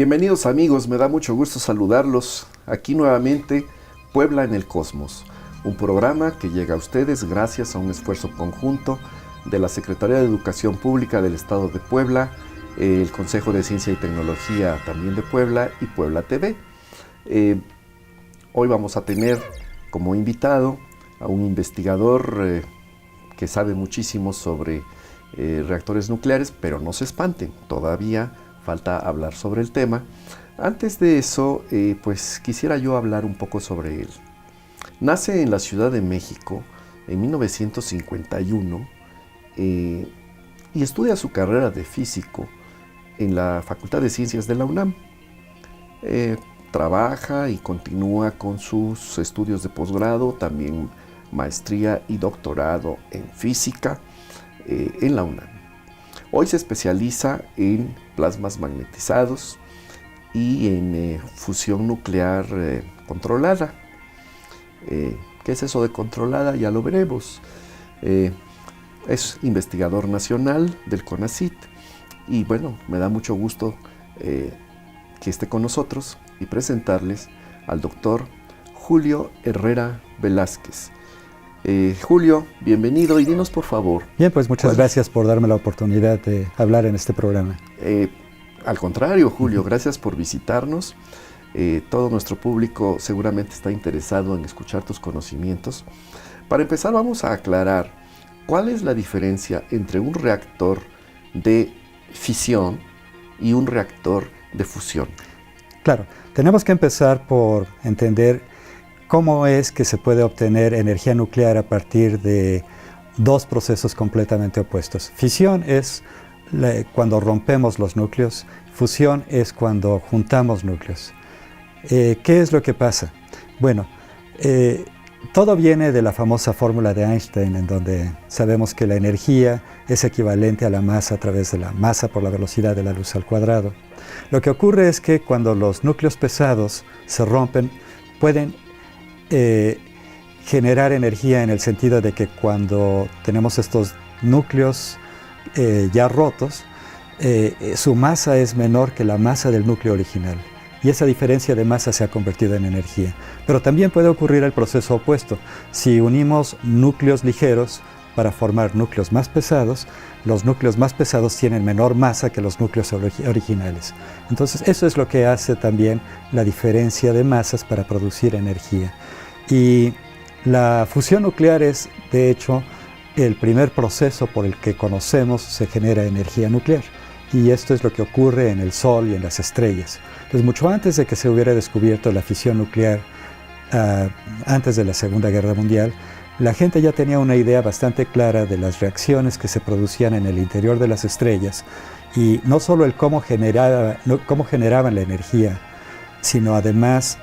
Bienvenidos amigos, me da mucho gusto saludarlos. Aquí nuevamente, Puebla en el Cosmos, un programa que llega a ustedes gracias a un esfuerzo conjunto de la Secretaría de Educación Pública del Estado de Puebla, el Consejo de Ciencia y Tecnología también de Puebla y Puebla TV. Hoy vamos a tener como invitado a un investigador que sabe muchísimo sobre reactores nucleares, pero no se espanten, todavía falta hablar sobre el tema. Antes de eso, pues quisiera yo hablar un poco sobre él. Nace en la Ciudad de México en 1951 y estudia su carrera de físico en la Facultad de Ciencias de la UNAM. Trabaja y continúa con sus estudios de posgrado, también maestría y doctorado en física en la UNAM. Hoy se especializa en plasmas magnetizados y en fusión nuclear controlada. ¿Qué es eso de controlada? Ya lo veremos. Es investigador nacional del CONACYT y bueno, me da mucho gusto que esté con nosotros y presentarles al doctor Julio Herrera Velázquez. Julio, bienvenido y dinos por favor. Bien, pues muchas gracias por darme la oportunidad de hablar en este programa. Al contrario, Julio, gracias por visitarnos. Todo nuestro público seguramente está interesado en escuchar tus conocimientos. Para empezar, vamos a aclarar cuál es la diferencia entre un reactor de fisión y un reactor de fusión. Claro, tenemos que empezar por entender cómo es que se puede obtener energía nuclear a partir de dos procesos completamente opuestos. Fisión es cuando rompemos los núcleos, fusión es cuando juntamos núcleos. ¿Qué es lo que pasa? Bueno, todo viene de la famosa fórmula de Einstein, en donde sabemos que la energía es equivalente a la masa a través de la masa por la velocidad de la luz al cuadrado. Lo que ocurre es que cuando los núcleos pesados se rompen, pueden generar energía en el sentido de que cuando tenemos estos núcleos ya rotos, su masa es menor que la masa del núcleo original. Y esa diferencia de masa se ha convertido en energía. Pero también puede ocurrir el proceso opuesto. Si unimos núcleos ligeros para formar núcleos más pesados, los núcleos más pesados tienen menor masa que los núcleos originales. Entonces eso es lo que hace también la diferencia de masas para producir energía. Y la fusión nuclear es, de hecho, el primer proceso por el que conocemos se genera energía nuclear. Y esto es lo que ocurre en el Sol y en las estrellas. Entonces, mucho antes de que se hubiera descubierto la fisión nuclear, antes de la Segunda Guerra Mundial, la gente ya tenía una idea bastante clara de las reacciones que se producían en el interior de las estrellas, y no solo el cómo generaban la energía, sino además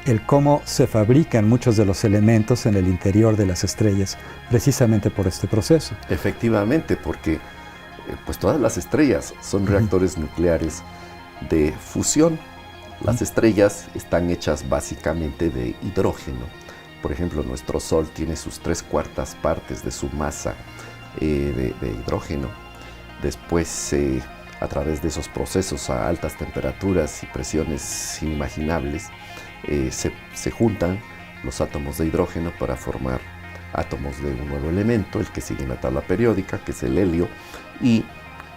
el cómo se fabrican muchos de los elementos en el interior de las estrellas, precisamente por este proceso. Efectivamente, porque pues todas las estrellas son reactores nucleares de fusión. Las estrellas están hechas básicamente de hidrógeno. Por ejemplo, nuestro Sol tiene sus 3/4 partes de su masa de hidrógeno. Después, a través de esos procesos a altas temperaturas y presiones inimaginables, se juntan los átomos de hidrógeno para formar átomos de un nuevo elemento, el que sigue en la tabla periódica, que es el helio, y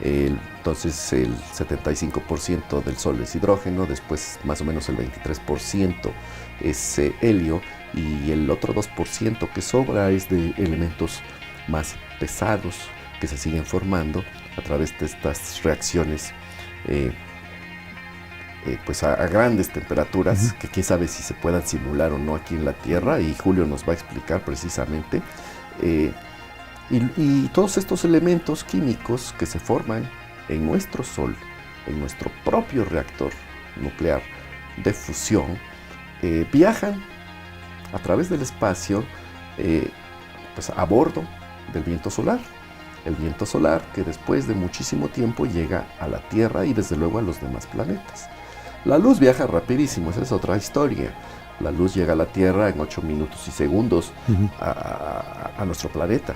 entonces el 75% del Sol es hidrógeno, después más o menos el 23% es helio, y el otro 2% que sobra es de elementos más pesados que se siguen formando a través de estas reacciones pues a grandes temperaturas, que quién sabe si se puedan simular o no aquí en la Tierra, y Julio nos va a explicar precisamente. Y todos estos elementos químicos que se forman en nuestro Sol, en nuestro propio reactor nuclear de fusión, viajan a través del espacio pues a bordo del viento solar. El viento solar que después de muchísimo tiempo llega a la Tierra y desde luego a los demás planetas. La luz viaja rapidísimo, esa es otra historia. La luz llega a la Tierra en 8 minutos y segundos a nuestro planeta.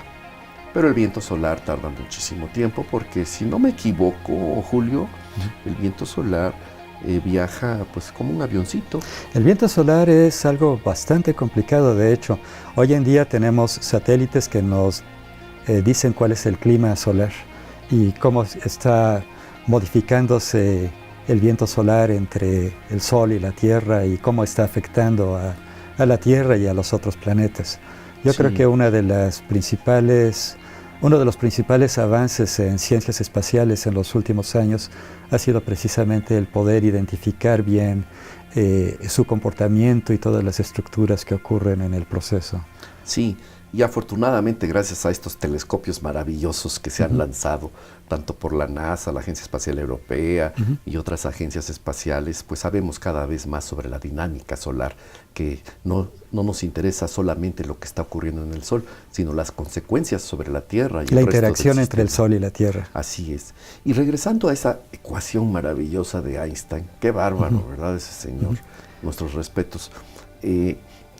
Pero el viento solar tarda muchísimo tiempo porque, si no me equivoco, Julio, el viento solar viaja pues como un avioncito. El viento solar es algo bastante complicado, de hecho. Hoy en día tenemos satélites que nos dicen cuál es el clima solar y cómo está modificándose el viento solar entre el Sol y la Tierra y cómo está afectando a la Tierra y a los otros planetas. Yo creo que uno de los principales avances en ciencias espaciales en los últimos años ha sido precisamente el poder identificar bien su comportamiento y todas las estructuras que ocurren en el proceso. Sí, y afortunadamente gracias a estos telescopios maravillosos que se han lanzado, tanto por la NASA, la Agencia Espacial Europea y otras agencias espaciales, pues sabemos cada vez más sobre la dinámica solar, que no nos interesa solamente lo que está ocurriendo en el Sol, sino las consecuencias sobre la Tierra. Y la interacción entre el Sol y la Tierra. Así es. Y regresando a esa ecuación maravillosa de Einstein, qué bárbaro, ¿verdad? Ese señor, nuestros respetos.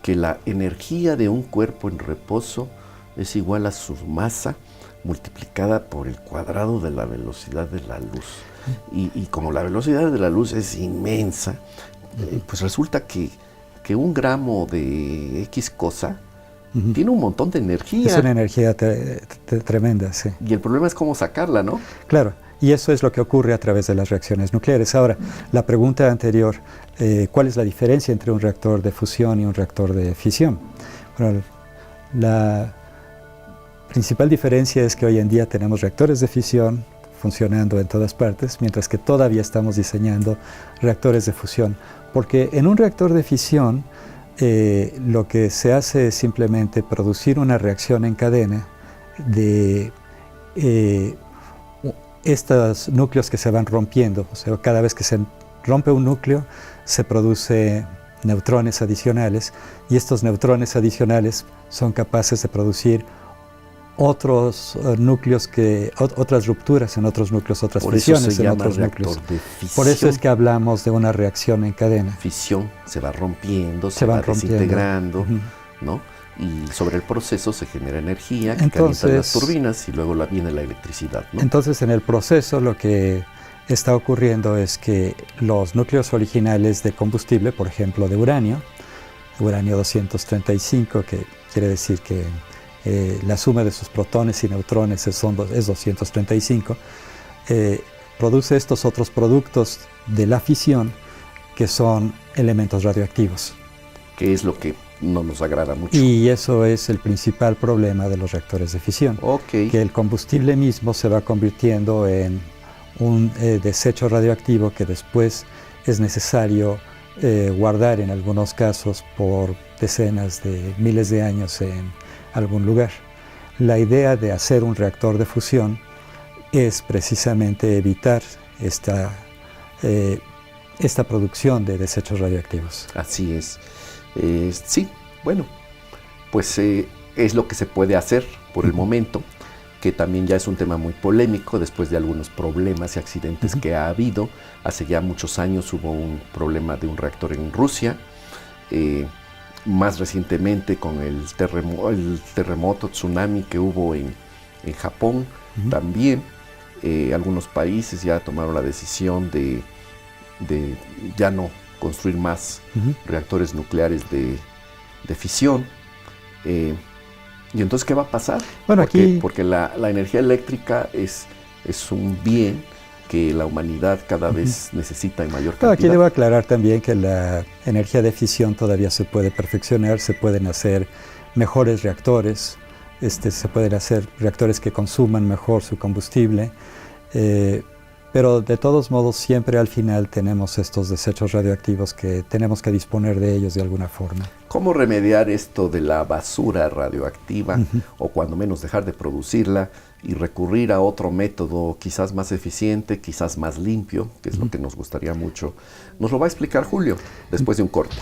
Que la energía de un cuerpo en reposo es igual a su masa multiplicada por el cuadrado de la velocidad de la luz. Y como la velocidad de la luz es inmensa, pues resulta que un gramo de X cosa tiene un montón de energía. Es una energía tremenda, sí. Y el problema es cómo sacarla, ¿no? Claro. Y eso es lo que ocurre a través de las reacciones nucleares. Ahora, la pregunta anterior, ¿cuál es la diferencia entre un reactor de fusión y un reactor de fisión? Bueno, la principal diferencia es que hoy en día tenemos reactores de fisión funcionando en todas partes, mientras que todavía estamos diseñando reactores de fusión. Porque en un reactor de fisión, lo que se hace es simplemente producir una reacción en cadena de estos núcleos que se van rompiendo. O sea, cada vez que se rompe un núcleo, se produce neutrones adicionales, y estos neutrones adicionales son capaces de producir otros núcleos, otras rupturas en otros núcleos, otras fisiones en otros núcleos. Por eso es que hablamos de una reacción en cadena. Fisión, se va rompiendo, se va desintegrando, ¿no? Y sobre el proceso se genera energía que calienta las turbinas y luego viene la electricidad, ¿no? Entonces, en el proceso lo que está ocurriendo es que los núcleos originales de combustible, por ejemplo de uranio 235, que quiere decir que la suma de sus protones y neutrones es 235, produce estos otros productos de la fisión que son elementos radioactivos. ¿Qué es lo que no nos agrada mucho? Y eso es el principal problema de los reactores de fisión. Que el combustible mismo se va convirtiendo en un desecho radioactivo que después es necesario guardar en algunos casos por decenas de miles de años en algún lugar. La idea de hacer un reactor de fusión es precisamente evitar esta producción de desechos radioactivos. Así es. Sí, bueno, pues es lo que se puede hacer por el momento, que también ya es un tema muy polémico después de algunos problemas y accidentes que ha habido. Hace ya muchos años hubo un problema de un reactor en Rusia, más recientemente con el terremoto, tsunami que hubo en Japón. También algunos países ya tomaron la decisión de ya no construir más reactores nucleares de fisión. ¿Y entonces qué va a pasar? Bueno, porque la energía eléctrica es un bien que la humanidad cada vez necesita en mayor cantidad. Aquí debo aclarar también que la energía de fisión todavía se puede perfeccionar, se pueden hacer mejores reactores, se pueden hacer reactores que consuman mejor su combustible, pero de todos modos siempre al final tenemos estos desechos radioactivos que tenemos que disponer de ellos de alguna forma. ¿Cómo remediar esto de la basura radioactiva o cuando menos dejar de producirla y recurrir a otro método quizás más eficiente, quizás más limpio, que es lo que nos gustaría mucho? Nos lo va a explicar Julio después de un corte.